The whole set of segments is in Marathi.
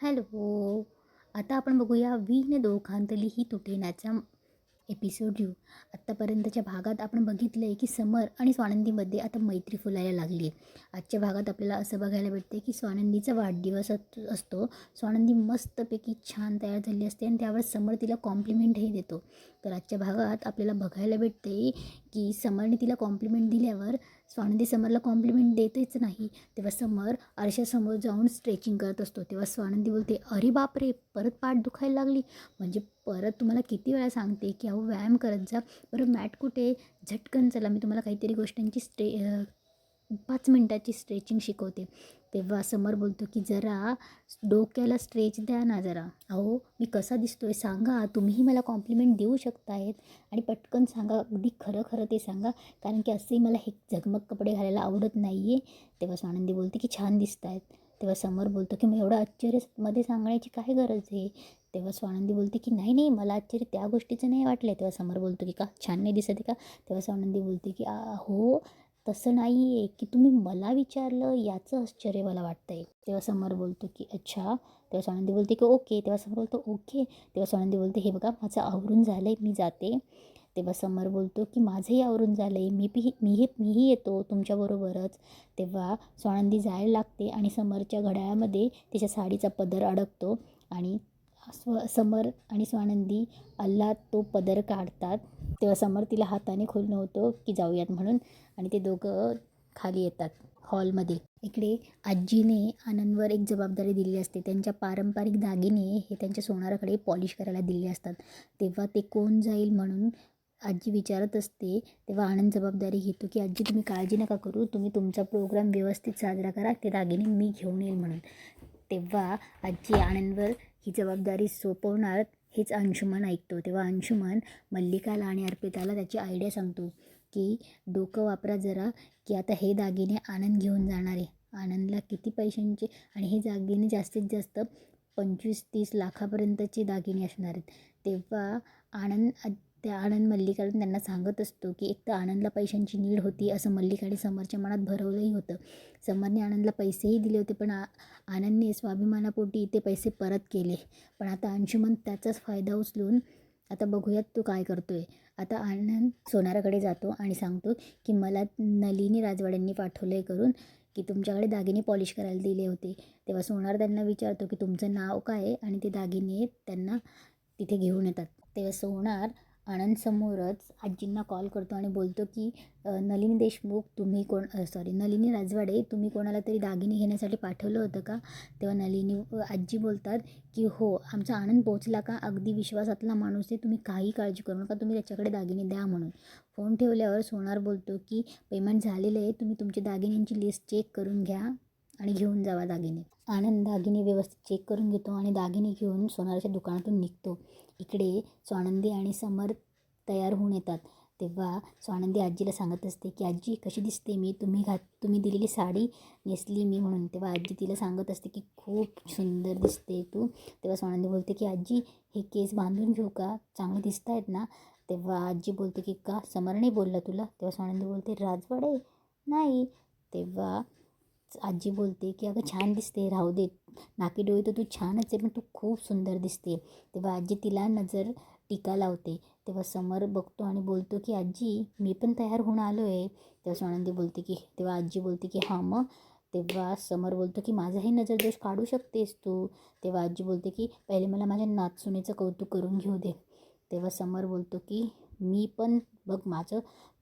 हॅलो. आता आपण बघूया विण दोघांतली ही तुटेनाचा एपिसोड घेऊ. आत्तापर्यंतच्या भागात आपण बघितलं आहे की समर आणि स्वानंदीमध्ये आता मैत्री फुलायला लागली आहे. आजच्या भागात आपल्याला असं बघायला भेटते की स्वानंदीचा वाढदिवस असतो. स्वानंदी मस्तपैकी छान तयार झाली असते आणि त्यावर समर तिला कॉम्प्लिमेंटही देतो. तर आजच्या भागात आपल्याला बघायला भेटते की समरने तिला कॉम्प्लिमेंट दिल्यावर स्वानंदी समरला कॉम्प्लिमेंट देतच नाही. तेव्हा समर आरशासमोर जाऊन स्ट्रेचिंग करत असतो. तेव्हा स्वानंदी बोलते, अरे बापरे, परत पाठ दुखायला लागली. म्हणजे परत तुम्हाला किती वेळा सांगते की अहो व्यायाम करत जा. बरं मॅट कुठे? झटकन चला, मी तुम्हाला काहीतरी गोष्टींची 5 मिनटाची स्ट्रेचिंग शिकवते. तेव्हा समर बोलतो की जरा डोक्याला स्ट्रेच द्या ना जरा. अहो मी कसा दिसतोय सांगा, तुम्हीही मला कॉम्प्लिमेंट देऊ शकतायत आणि पटकन सांगा, अगदी खरं खरं ते सांगा, कारण की असेही मला हे झगमग कपडे घालायला आवडत नाही आहे. तेव्हा स्वानंदी बोलते की छान दिसत आहेत. तेव्हा समर बोलतो की मग एवढं आश्चर्यमध्ये सांगण्याची काय गरज आहे? तेव्हा स्वानंदी बोलते की नाही नाही, मला आश्चर्य त्या गोष्टीचं नाही वाटलं आहे. तेव्हा समर बोलतो की का छान नाही दिसत आहे का? तेव्हा स्वानंदी बोलते की हो, तसं नाही आहे की तुम्ही मला विचारलं याचं आश्चर्य मला वाटतं आहे. तेव्हा समर बोलतो की अच्छा. तेव्हा स्वानंदी बोलते की ओके. तेव्हा समर बोलतो ओके. तेव्हा स्वानंदी बोलते हे बघा माझं आवरून झालं आहे, मी जाते. तेव्हा समर बोलतो की माझंही आवरून झालं आहे, मीही येतो तुमच्याबरोबरच. तेव्हा स्वानंदी जायला लागते आणि समरच्या घड्याळामध्ये तिच्या साडीचा पदर अडकतो आणि समर आणि स्वानंदी अल्लात तो पदर काढतात. तेव्हा समर तिला हाताने खोलणं होतो की जाऊयात म्हणून आणि ते दोघं खाली येतात हॉलमध्ये. इकडे आजीने आनंदवर एक जबाबदारी दिली असते. त्यांच्या पारंपरिक दागिने हे त्यांच्या सोनाराकडे पॉलिश करायला दिले असतात. तेव्हा ते कोण जाईल म्हणून आजी विचारत असते. तेव्हा आनंद जबाबदारी घेतो की आजी तुम्ही काळजी नका करू, तुम्ही तुमचा प्रोग्राम व्यवस्थित साजरा करा, ते दागिने मी घेऊन येईल म्हणून. तेव्हा आजी आनंदवर ही जबाबदारी सोपवणार हेच अंशुमन ऐकतो. तेव्हा अंशुमन मल्लिकाला आणि अर्पिताला त्याची आयडिया सांगतो की डोकं वापरा जरा, की आता हे दागिने आनंद घेऊन जाणार आहे. आनंदला किती पैशांचे आणि हे दागिने जास्तीत जास्त 25-30 लाखापर्यंतचे दागिने असणार आहेत. तेव्हा आनंद मल्लिकाला त्यांना सांगत असतो की एक तर आनंदला पैशांची नीड होती असं मल्लिका आणि समरच्या मनात भरवलंही होतं. समरने आनंदला पैसेही दिले होते, पण आनंदने स्वाभिमानापोटी ते पैसे परत केले. पण आता अंशुमन त्याचाच फायदा उचलून आता बघूयात तो काय करतोय. आता आनंद सोनाराकडे जातो आणि सांगतो की मला नलिनी राजवाड्यांनी पाठवलं करून की तुमच्याकडे दागिने पॉलिश करायला दिले होते. तेव्हा सोनार त्यांना विचारतो की तुमचं नाव काय आहे आणि ते दागिने त्यांना तिथे घेऊन येतात. तेव्हा सोनार आनंदसमोरच आजींना कॉल करतो आणि बोलतो की नलिनी देशमुख तुम्ही नलिनी राजवाडे तुम्ही कोणाला तरी दागिने घेण्यासाठी पाठवलं होतं का? तेव्हा आजी बोलतात की हो, आमचा आनंद पोचला का? अगदी विश्वासातला माणूस आहे, तुम्ही काही काळजी करू नका, तुम्ही त्याच्याकडे दागिने द्या म्हणून. फोन ठेवल्यावर सोनार बोलतो की पेमेंट झालेलं आहे, तुम्ही तुमच्या दागिन्यांची लिस्ट चेक करून घ्या आणि घेऊन जावा दागिने. आनंद दागिने व्यवस्थित चेक करून घेतो आणि दागिने घेऊन सोनाराच्या दुकानातून निघतो. इकडे स्वानंदी आणि समर तयार होऊन येतात. तेव्हा स्वानंदी आजीला सांगत असते की आजी कशी दिसते मी, तुम्ही दिलेली साडी नेसली मी म्हणून. तेव्हा आजी तिला सांगत असते की खूप सुंदर दिसते तू. तेव्हा स्वानंदी बोलते की आजी हे केस बांधून घेऊ का, चांगले दिसत आहेत ना? तेव्हा आजी बोलते की का, समर नाही बोलला तुला? तेव्हा स्वानंदी बोलते राजवाडे नाही. तेव्हा आजी बोलते की अगं छान दिसते, राहू दे, नाकी डोळे तर तू छानच आहे, पण तू खूप सुंदर दिसते. तेव्हा आजी तिला नजर टीका लावते. तेव्हा समर बघतो आणि बोलतो की आजी मी पण तयार होऊन आलो आहे. तेव्हा आजी बोलते की हां मग. तेव्हा समर बोलतो की माझाही नजरदोष काढू शकतेस तू. तेव्हा आजी बोलते की पहिले मला माझ्या नातसुनेचं कौतुक करून घेऊ दे. तेव्हा समर बोलतो की मी पण बघ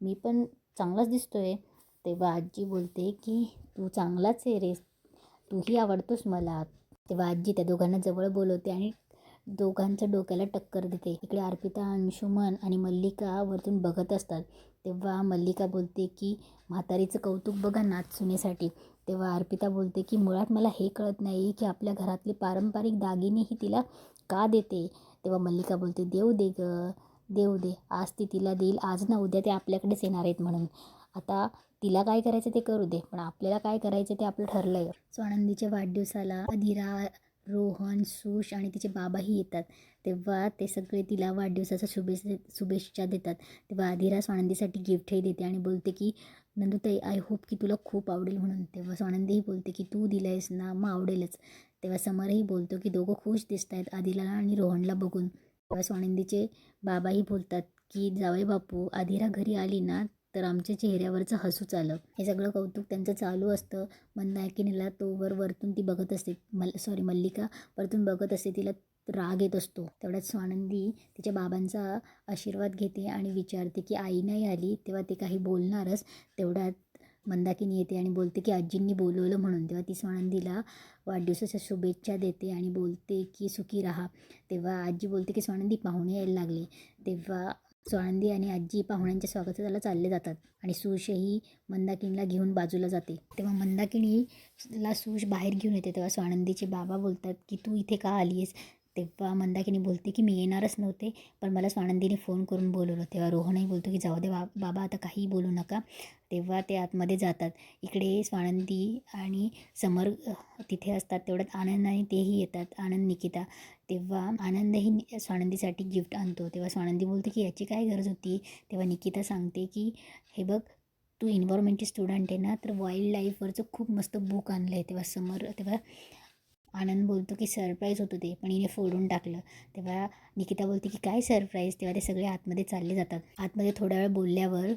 मी पण चांगलाच दिसतो आहे. तेव्हा आजी बोलते की तू चांगलाच आहे रे, तूही आवडतोस मला. तेव्हा आजी त्या दोघांना जवळ बोलवते आणि दोघांच्या डोक्याला टक्कर देते. इकडे अर्पिता, अंशुमन आणि मल्लिका वरतून बघत असतात. तेव्हा मल्लिका बोलते की म्हातारीचं कौतुक बघा नातसुनेसाठी. तेव्हा अर्पिता बोलते की मुळात मला हे कळत नाही की आपल्या घरातले पारंपरिक दागिनेही तिला का देते. तेव्हा मल्लिका बोलते देऊ दे गं, देऊ दे, आज ती तिला देईल, आज ना उद्या ते आपल्याकडेच येणार आहेत म्हणून. आता तिला काय करायचं ते करू दे, पण आपल्याला काय करायचं ते आपलं ठरलं आहे. स्वानंदीच्या वाढदिवसाला अधिरा, रोहन, सुश आणि तिचे बाबाही येतात. तेव्हा ते सगळे तिला वाढदिवसाच्या शुभेच्छा देतात. तेव्हा अधिरा स्वानंदीसाठी गिफ्टही देते आणि बोलते की नंदुताई आय होप की तुला खूप आवडेल म्हणून. तेव्हा स्वानंदीही बोलते की तू दिलं आहेस ना, मग आवडेलच. तेव्हा समरही बोलतो की दोघं खुश दिसत आहेत आदिला आणि रोहनला बघून. तेव्हा स्वानंदीचे बाबाही बोलतात की जावई बापू आदिरा घरी आली ना तर आमच्या चेहऱ्यावरचं हसूच आलं. हे सगळं कौतुक त्यांचं चालू असतं. मंदाकिनीला तो वरतून ती बघत असते, मल्लिका वरतून बघत असते, तिला राग येत असतो. तेवढ्यात स्वानंदी तिच्या बाबांचा आशीर्वाद घेते आणि विचारते की आई नाही आली. तेव्हा ते काही बोलणारच, तेवढ्यात मंदाकिनी येते आणि बोलते की आजींनी बोलवलं म्हणून. तेव्हा ती स्वानंदीला वाढदिवसाच्या शुभेच्छा देते आणि बोलते की सुखी राहा. तेव्हा आजी बोलते की स्वानंदी पाहुणे यायला लागले. तेव्हा स्वानंदी आणि आजी पाहुण्यांच्या स्वागताला चालले जातात आणि सुशही मंदाकिनीला घेऊन बाजूला जाते. तेव्हा मंदाकिनीला सुश बाहेर घेऊन येते. तेव्हा स्वानंदीचे बाबा बोलतात की तू इथे का आली आहेस. तेव्हा मंदाकिनी बोलते की मी येणारच नव्हते, पण मला स्वानंदीने फोन करून बोलवलं. तेव्हा रोहनही बोलतो की जाऊ दे बाबा आता काहीही बोलू नका. तेव्हा ते आतमध्ये जातात. इकडे स्वानंदी आणि समर तिथे असतात. तेवढ्यात आनंद आणि तेही येतात, आनंद निकिता. तेव्हा आनंदही स्वानंदीसाठी गिफ्ट आणतो. तेव्हा स्वानंदी बोलते की याची काय गरज होती. तेव्हा निकिता सांगते की हे बघ, तू इन्व्हायरमेंटची स्टुडंट आहे ना, तर वाईल्ड लाईफवरचं खूप मस्त बुक आणलं आहे. तेव्हा आनंद बोलतो की सरप्राईज होतं ते, पण हिने फोडून टाकलं. तेव्हा निकिता बोलते की काय सरप्राईज. तेव्हा ते सगळे आतमध्ये चालले जातात. आतमध्ये थोड्या वेळ बोलल्यावर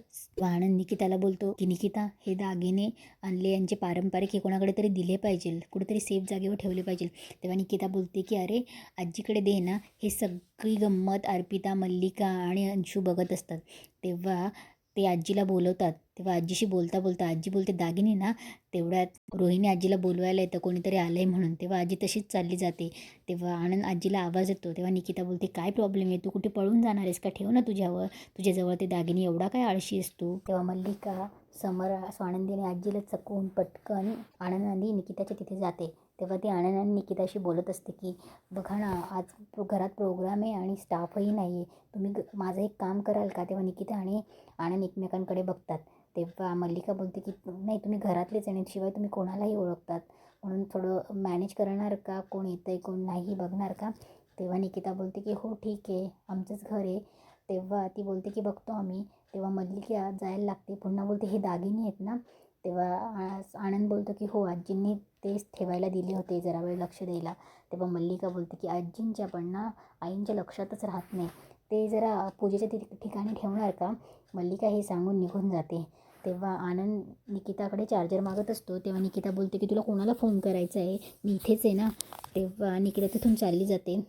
आनंद निकिताला बोलतो की निकिता, हे दागिने आणले, यांचे पारंपरिक हे कोणाकडे तरी दिले पाहिजे, कुठेतरी सेफ जागेवर ठेवले पाहिजे. तेव्हा निकिता बोलते की अरे आजीकडे दे ना. हे सगळी गंमत अर्पिता, मल्लिका आणि अंशू बघत असतात. तेव्हा ते आजीला बोलवतात. तेव्हा आजीशी बोलता बोलता आजी बोलते दागिने ना. तेवढ्यात रोहिणी आजीला बोलवायला येतं, कोणीतरी आलं आहे म्हणून. तेव्हा आजी तशीच चालली जाते. तेव्हा आनंद आजीला आवाज येतो. तेव्हा निकिता बोलते काय प्रॉब्लेम आहे, तू कुठे पळून जाणार आहेस का, ठेव ना तुझ्याजवळ ते दागिने, एवढा काय आळशी आहेस तू. तेव्हा मल्लिका स्वानंदीने आजीला चकवून पटकन आनंद आणि निकिताच्या तिथे जाते. तेव्हा ती आनंद आणि निकिताशी बोलत असते की बघा ना, आज घरात प्रोग्राम आहे आणि स्टाफही नाही आहे, तुम्ही माझं एक काम कराल का. तेव्हा निकिता आणि आनंद एकमेकांकडे बघतात. तेव्हा मल्लिका बोलते की नाही, तुम्ही घरातलेच आणि शिवाय तुम्ही कोणालाही ओळखतात, म्हणून थोडं मॅनेज करणार का, कोण येतं आहे कोण नाही बघणार का. तेव्हा निकिता बोलते की हो ठीक आहे, आमचंच घर आहे. तेव्हा ती बोलते की बघतो आम्ही. तेव्हा मल्लिका जायला लागते. पुन्हा बोलते हे दागिने आहेत ना. तेव्हा आनंद बोलतो की हो, आजींनी तेच ठेवायला दिले होते, जरा वेळ लक्ष द्यायला. तेव्हा मल्लिका बोलते की आजींच्या पण ना आईंच्या लक्षातच राहत नाही, ते जरा पूजेच्या ठिकाणी ठेवणार का. मल्लिका हे सांगून निघून जाते. तेव्हा आनंद निकिताकडे चार्जर मागत असतो. तेव्हा निकिता बोलते की तुला कोणाला फोन करायचा आहे, मी इथेच आहे ना. तेव्हा निकिता तिथून चालली जाते.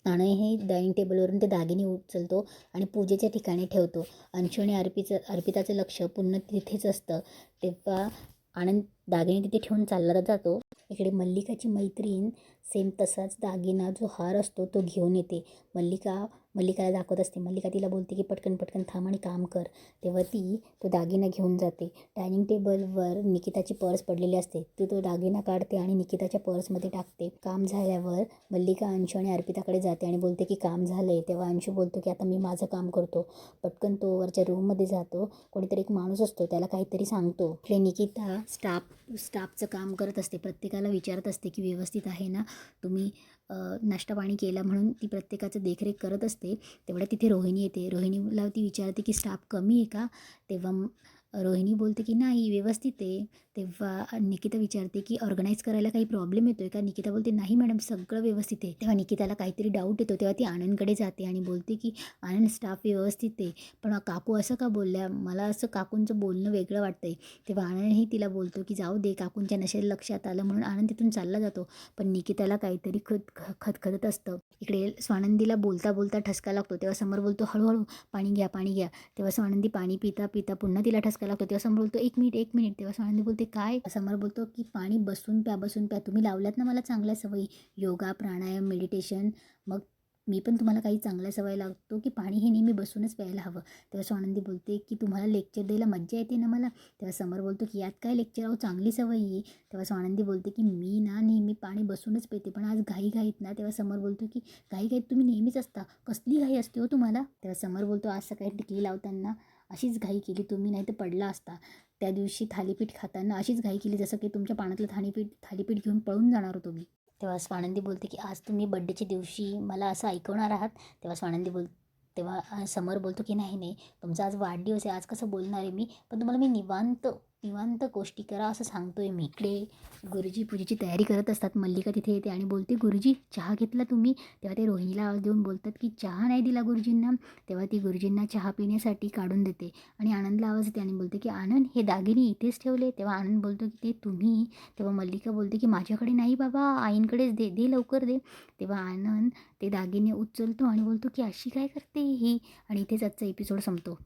आनंद हे डायनिंग टेबलवरून ते दागिने उचलतो आणि पूजेच्या ठिकाणी ठेवतो. अंशू आणि अर्पिताचं लक्ष पुन्हा तिथेच असतं. तेव्हा आनंद दागिने तिथे ठेवून चालला जातो. इकडे मल्लिकाची मैत्रीण सेम तसाच दागिना जो हार असतो तो घेऊन येते. मल्लिकाला दाखवत असते. मल्लिका तिला बोलते की पटकन थांब आणि काम कर. तेव्हा ती तो दागिना घेऊन जाते. डायनिंग टेबलवर निकिताची पर्स पडलेली असते. ती तो दागिना काढते आणि निकिताच्या पर्समध्ये टाकते. काम झाल्यावर मल्लिका अंशू आणि अर्पिताकडे जाते आणि बोलते की काम झालं आहे. तेव्हा अंशू बोलतो की आता मी माझं काम करतो. पटकन तो वरच्या रूममध्ये जातो. कोणीतरी एक माणूस असतो, त्याला काहीतरी सांगतो. इकडे निकिता स्टाफचं काम करत असते. प्रत्येकाला विचारत असते की व्यवस्थित आहे ना, तुम्ही नाश्ता पाणी केला, म्हणून ती प्रत्येकाचं देखरेख करत असते. तेवढ्या तिथे रोहिणी येते. रोहिणीला ती विचारते की स्टाफ कमी आहे का. तेव्हा रोहिणी बोलते की नाही, व्यवस्थित आहे. तेव्हा निकिता विचारते की ऑर्गनाईज करायला काही प्रॉब्लेम येतो आहे का. निकिता बोलते नाही मॅडम, सगळं व्यवस्थित आहे. तेव्हा निकिताला काहीतरी डाऊट येतो. तेव्हा ती आनंदकडे जाते आणि बोलते की आनंद, स्टाफ व्यवस्थित आहे, पण काकू असं का बोलल्या, मला असं काकूंचं बोलणं वेगळं वाटतंय. तेव्हा आनंदही तिला बोलतो की जाऊ दे, काकूंच्या नशेला लक्षात आलं म्हणून आनंद तिथून चालला जातो. पण निकिताला काहीतरी खतखतत असतं. इकडे स्वानंदीला बोलता बोलता ठसका लागतो. तेव्हा समर बोलतो हळूहळू पाणी घ्या. तेव्हा स्वानंदी पाणी पिता पुन्हा तिला ठसका लागतो. तेव्हा समर बोलतो एक मिनिट. तेव्हा स्वानंदी बोलते काय. समर बोलतो की पाणी बसून प्या. तुम्ही लावल्यात ना मला चांगल्या सवयी, योगा, प्राणायाम, मेडिटेशन. मग मी पण तुम्हाला काही चांगल्या सवय लागतो की पाणी हे नेहमी बसूनच प्यायला हवं. तेव्हा स्वानंदी बोलते की तुम्हाला लेक्चर द्यायला मज्जा येते ना मला. तेव्हा समर बोलतो की यात काय लेक्चर, अहो चांगली सवय आहे. तेव्हा स्वानंदी बोलते की मी ना नेहमी पाणी बसूनच पिते, पण आज घाईत ना. तेव्हा समर बोलतो की घाईत तुम्ही नेहमीच असता, कसली घाई असते हो तुम्हाला. तेव्हा समर बोलतो आज सकाळी टिकली लावताना अशीच घाई केली तुम्ही, नाही तर पडला असता. त्या दिवशी थालीपीठ खाताना अशीच घाई केली जसं की तुमच्या पाण्यातलं थालीपीठ घेऊन पळून जाणार होतो मी. तेव्हा स्वानंदी बोलते की आज तुम्ही बड्डेच्या दिवशी मला असं ऐकवणार आहात. तेव्हा स्वानंदी तेव्हा समर बोलतो की नाही नाही, तुमचा आज वाढदिवस आहे, आज कसं बोलणार आहे मी, पण तुम्हाला मी निवांत निवांत गोष्टी करा असं सांगतो आहे मी. इकडे गुरुजी पूजेची तयारी करत असतात. मल्लिका तिथे येते आणि बोलते, गुरुजी चहा घेतला तुम्ही? तेव्हा ते रोहिणीला आवाज देऊन बोलतात की चहा नाही दिला गुरुजींना. तेव्हा ती गुरुजींना चहा पिण्यासाठी काढून देते आणि आनंदला आवाज येते आणि बोलते की आनंद, हे दागिने इथेच ठेवले. तेव्हा आनंद बोलतो की ते तुम्ही? तेव्हा मल्लिका बोलते की माझ्याकडे नाही बाबा, आईंकडेच दे दे लवकर दे. तेव्हा आनंद ते दागिने उचलतो आणि बोलतो की अशी काय करते ही, आणि इथेच आजचा एपिसोड संपतो.